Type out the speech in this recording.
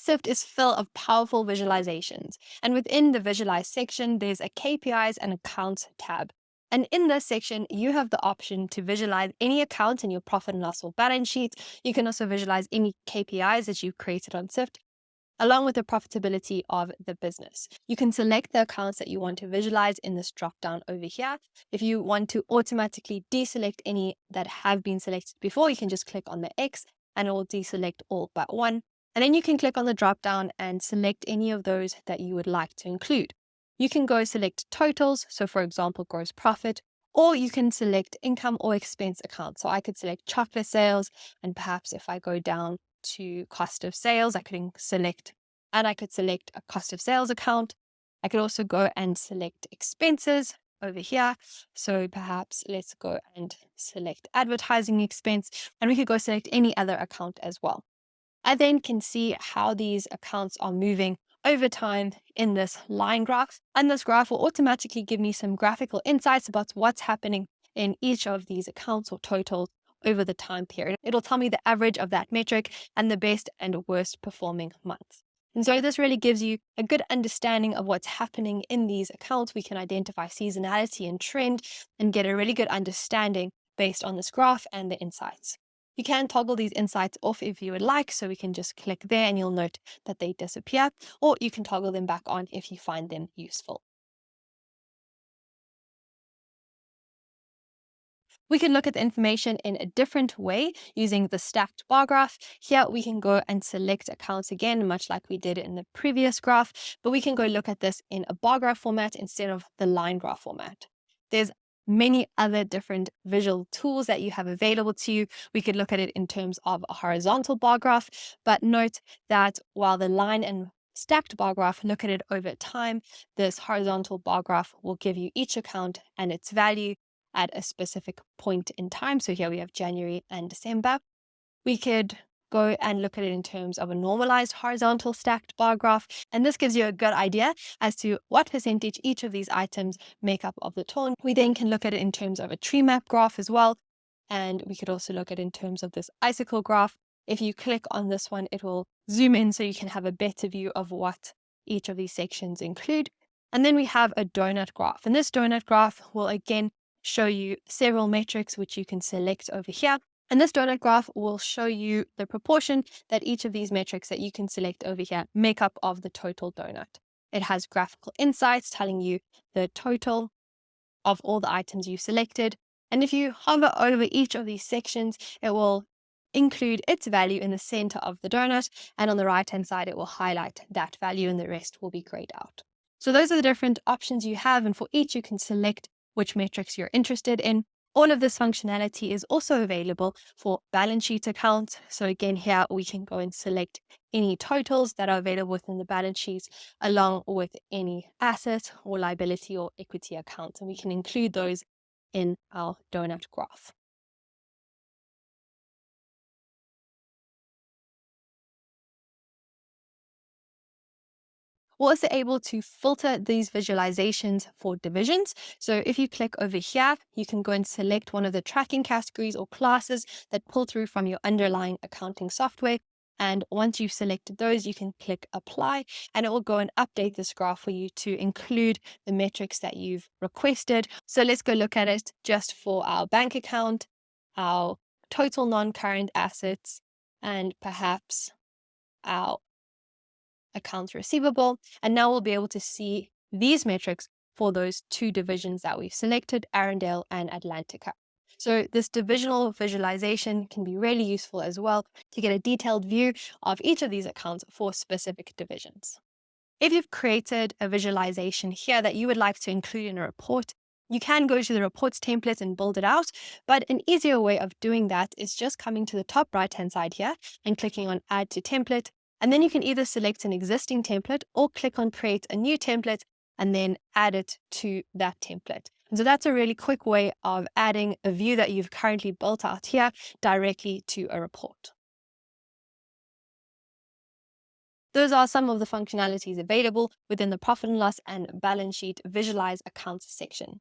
Sift is full of powerful visualizations, and within the Visualize section, there's a KPIs and Accounts tab. And in this section, you have the option to visualize any account in your profit and loss or balance sheet. You can also visualize any KPIs that you've created on Sift, along with the profitability of the business. You can select the accounts that you want to visualize in this drop down over here. If you want to automatically deselect any that have been selected before, you can just click on the X and it will deselect all but one. And then you can click on the drop down and select any of those that you would like to include. You can go select totals, so for example, gross profit, or you can select income or expense account. So I could select chocolate sales, and perhaps if I go down to cost of sales, I could select a cost of sales account. I could also go and select expenses over here. So perhaps let's go and select advertising expense, and we could go select any other account as well. I then can see how these accounts are moving over time in this line graph. And this graph will automatically give me some graphical insights about what's happening in each of these accounts or totals over the time period. It'll tell me the average of that metric and the best and worst performing months. And so this really gives you a good understanding of what's happening in these accounts. We can identify seasonality and trend and get a really good understanding based on this graph and the insights. You can toggle these insights off if you would like, so we can just click there and you'll note that they disappear, or you can toggle them back on if you find them useful. We can look at the information in a different way using the stacked bar graph. Here we can go and select accounts again, much like we did in the previous graph, but we can go look at this in a bar graph format instead of the line graph format. There's many other different visual tools that you have available to you. We could look at it in terms of a horizontal bar graph, but note that while the line and stacked bar graph look at it over time, this horizontal bar graph will give you each account and its value at a specific point in time. So here we have January and December. We could go and look at it in terms of a normalized horizontal stacked bar graph. And this gives you a good idea as to what percentage each of these items make up of the total. We then can look at it in terms of a tree map graph as well. And we could also look at it in terms of this icicle graph. If you click on this one, it will zoom in so you can have a better view of what each of these sections include. And then we have a donut graph. And this donut graph will again show you several metrics which you can select over here. And this donut graph will show you the proportion that each of these metrics that you can select over here make up of the total donut. It has graphical insights telling you the total of all the items you've selected. And if you hover over each of these sections, it will include its value in the center of the donut. And on the right-hand side, it will highlight that value and the rest will be grayed out. So those are the different options you have. And for each, you can select which metrics you're interested in. All of this functionality is also available for balance sheet accounts. So again, here we can go and select any totals that are available within the balance sheet, along with any asset or liability or equity accounts. And we can include those in our donut graph. We're also able to filter these visualizations for divisions. So if you click over here, you can go and select one of the tracking categories or classes that pull through from your underlying accounting software. And once you've selected those, you can click apply and it will go and update this graph for you to include the metrics that you've requested. So let's go look at it just for our bank account, our total non-current assets, and perhaps our accounts receivable. And now we'll be able to see these metrics for those two divisions that we've selected, Arundel and Atlantica. So this divisional visualization can be really useful as well to get a detailed view of each of these accounts for specific divisions. If you've created a visualization here that you would like to include in a report, you can go to the reports template and build it out, but an easier way of doing that is just coming to the top right-hand side here and clicking on Add to Template. And then you can either select an existing template or click on Create a new template and then add it to that template. And so that's a really quick way of adding a view that you've currently built out here directly to a report. Those are some of the functionalities available within the profit and loss and balance sheet visualize accounts section.